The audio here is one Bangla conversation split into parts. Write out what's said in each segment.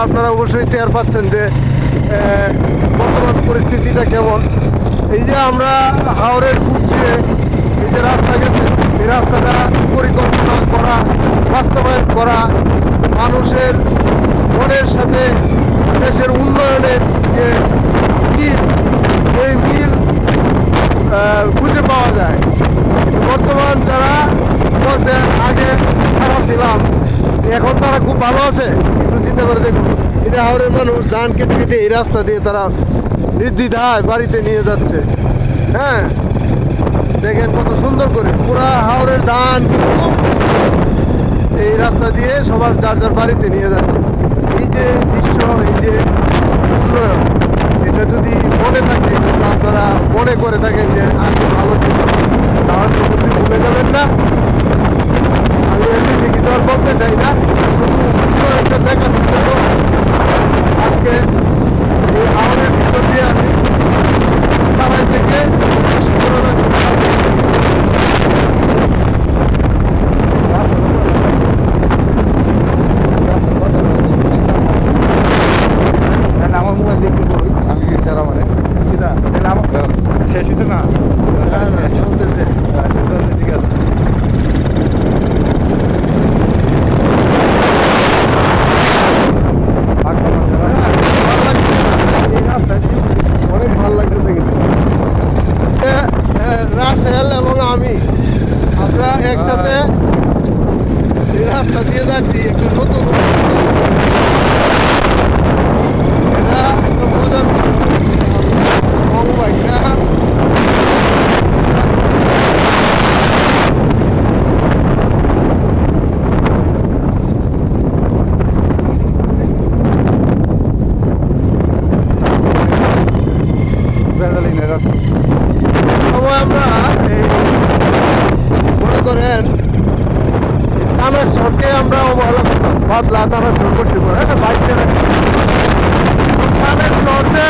আপনারা অবশ্যই টের পাচ্ছেন যে বর্তমান পরিস্থিতিটা কেমন। এই যে আমরা হাওরের কুচিয়ে এই যে রাস্তা গেছে, এই রাস্তাটা পরিকল্পনা করা, বাস্তবায়ন করা, মানুষের মনের সাথে দেশের উন্নয়নের যে মিল, সেই মিল খুঁজে পাওয়া যায়। কিন্তু বর্তমান যারা বলছে আগে খারাপ ছিলাম, এখন তারা খুব ভালো আছে, একটু চিন্তা করে দেখুন। এটা হাওড়ের মানুষ ধান কেটে কেটে এই রাস্তা দিয়ে তারা নির্দ্বিধায় বাড়িতে নিয়ে যাচ্ছে। হ্যাঁ, দেখেন কত সুন্দর করে পুরা হাওড়ের ধান কিন্তু এই রাস্তা দিয়ে সবার যার যার বাড়িতে নিয়ে যাচ্ছে। এই যে দৃশ্য, এই যে উন্নয়ন, এটা যদি মনে থাকে, কিন্তু আপনারা মনে করে থাকেন যে আগে ভালো ছিল, তাহলে অবশ্যই ভুলে যাবেন না। আমি এর বেশি কিছু আর বলতে চাই না, শুধু উন্নয়নটা দেখানোর জন্য আজকে এই হাওড়ের ভিতর দিয়ে আমি তারাই থেকে আমার মোবাইল দেখতে বলি আমি ছাড়া মানে শেষ হইতো না চলতেছে। ঠিক আছে। অনেক ভালো লাগতেছে কিন্তু রাসেল এবং আমরা একসাথে এই রাস্তা দিয়ে যাচ্ছি, একটু নতুন এটা একটা মজার বাইকটা সময় আমরা এই মনে করেন টানার শহরকে আমরা অবহেলা করতাম, বাদলা টানার শহর বসে করে বাইকটা টানার শহর যে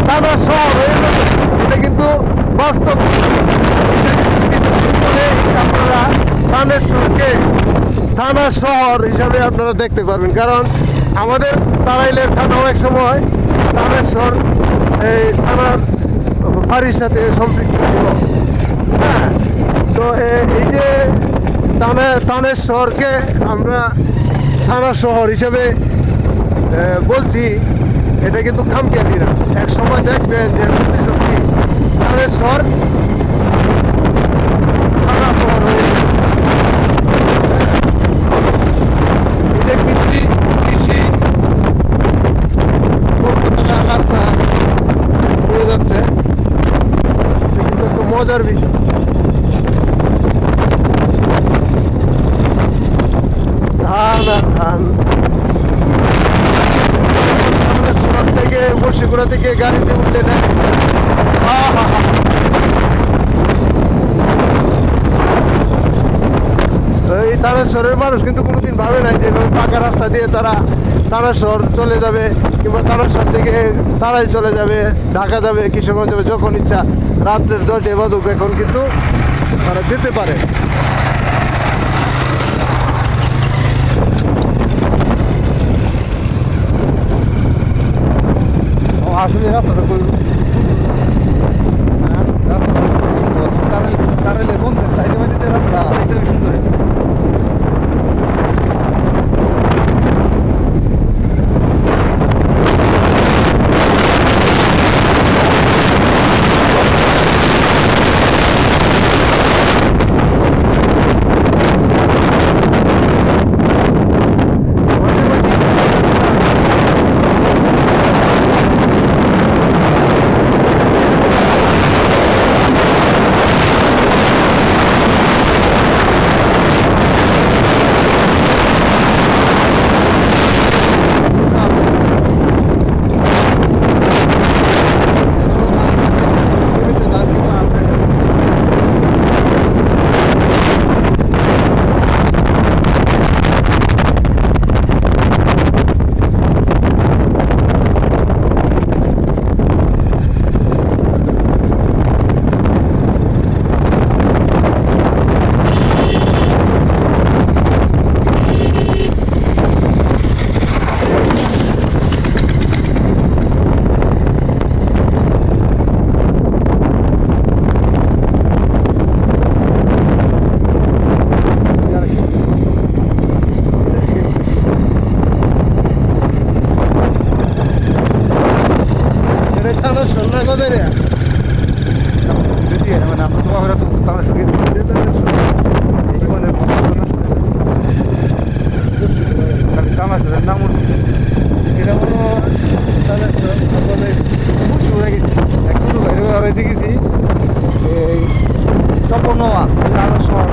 টানার শহর হয়ে যাবে, এটা কিন্তু বাস্তব। কিছুদিন পরে আপনারা টানের শহরকে থানার শহর হিসাবে আপনারা দেখতে পারবেন, কারণ আমাদের তারাইলের থানাও এক সময় টানের শহর এই থানার ফাঁড়ির সাথে সম্পৃক্ত ছিল। হ্যাঁ, তো এই যে থানের শহরকে আমরা থানা শহর হিসেবে বলছি, এটা কিন্তু খামখেয়ালি না। এক সময় দেখবেন যে সত্যি সত্যি থানের শহর থানা শহর হয়ে যাবে। এটা কৃষি রাস্তা হয়ে যাচ্ছে, কিন্তু একটা মজার বিষয়। ধান আর ধান শহর থেকে বর্ষিকুড়া থেকে গাড়িতে উঠলে না, এই তারাশহরের মানুষ কিন্তু কোনোদিন ভাবে নাই যে পাকা রাস্তা দিয়ে তারা তারাশহর চলে যাবে, কিংবা তারাশহর থেকে তারাই চলে যাবে, ঢাকা যাবে, কিশোরগঞ্জ যাবে, যখন ইচ্ছা রাত্রের 10টায় বাজুক, এখন কিন্তু তারা যেতে পারে। আসলে রাস্তাটা তারাইলের বন্ধের সাইডে বাড়িতে রাস্তা দেখতে সুন্দর। তানেশ্বর না কোথায় রে? যদি মানে আমরা তো আমরা তো তারা শুকিয়ে তানেশ্বর। এই জীবনের তামাশের নাম এটা হলো তানেশ্বর, তারপরে শুরু হয়ে গেছি শুরু হয়েছে গেছি এই স্বপ্ন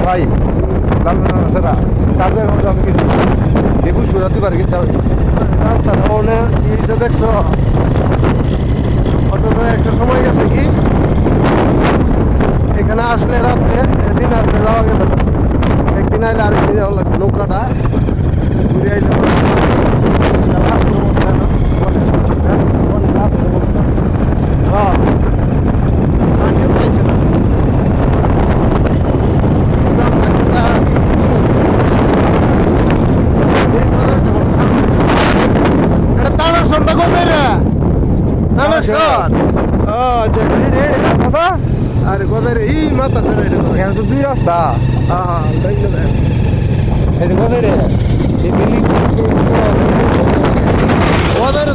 ভাই লালনা তাদের মধ্যে আমি গেছি দেখু শুরু হতে পারি কিন্তু রাস্তাটা অনেক কি হয়েছে দেখছো? অথচ একটা সময় গেছে কি এখানে আসলে রাত্রে দিন আসলে যাওয়া গেছে না, একদিন আইলে আরেকদিন যাওয়া লাগছে নৌকাটা ঘুরে আইলে হ্যাঁ আর কেউ পাইছে না। এটা তানেশ্বরটা কোথায় রে? তানেশ্বর। ও আচ্ছা, আরে কোথায় রে? এই মাথা ধরে এটা কোথায়? এখানে তো দুই রাস্তা হ্যাঁ হ্যাঁ দেখলে দেখ। এটা কোথায় রে এই বিল্ডিং কোথায় রে?